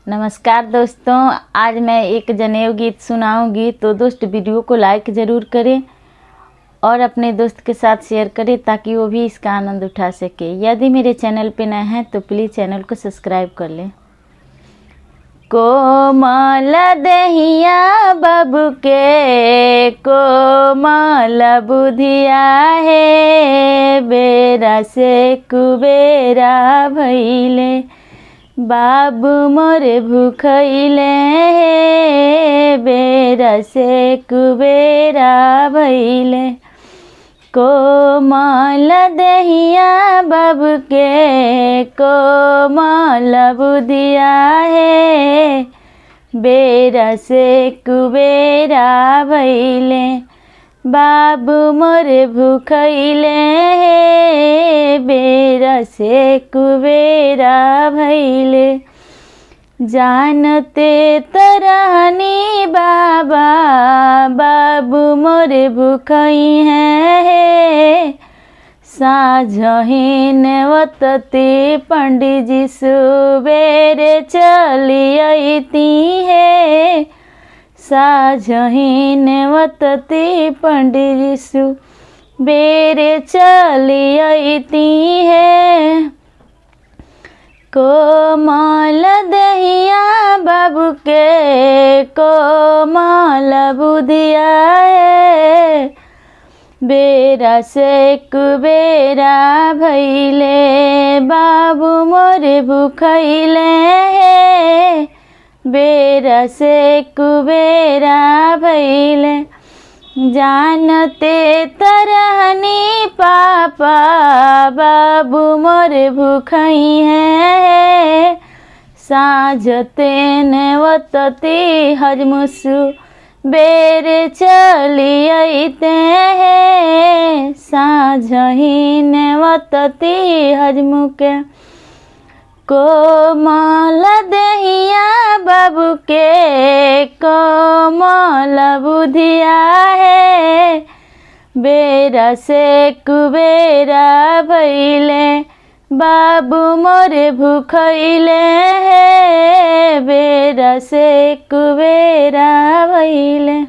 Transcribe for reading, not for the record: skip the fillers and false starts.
नमस्कार दोस्तों, आज मैं एक जनेऊ गीत सुनाऊंगी। तो दोस्त वीडियो को लाइक ज़रूर करें और अपने दोस्त के साथ शेयर करें ताकि वो भी इसका आनंद उठा सके। यदि मेरे चैनल पे नए हैं तो प्लीज़ चैनल को सब्सक्राइब कर लें। कोमल दहिया बाबू के कोमल बुधिया है, बेरा से कुबेरा भइले बाबू मोरे भूखैले हे, बेरा से कुबेरा भइले। कोमल दहिया बाबू के कोमल बुधिया है, बेरा से कुबेरा भइले बाबू मोरे भूखैले हे, बेरा से कुबेरा भइले। जानते तरहनी बाबा बाबू मोरे भूखई है, साझहीन वतती पंडित जी सुबेरे चली अती है, साझहीन वतती पंडित जी सुबेरे चली अती है। कोमल दहिया बाबू के कोमल बुधिया है, बेरा से कुबेरा भइले बाबू मोरे भूखैले हे, बेरा से कुबेरा भइले। जानते तरहनी पापा बाबू मोरे भूखई है, साझते वतती हजमुसु बेरे चली अते है, साझहीन वतती हजमुके। कोमल दहिया बाबू के कोमल बुधिया है, बेरा से कुबेरा भइले बाबू मोरे भूखैले है, बेरा से कुबेरा भइले।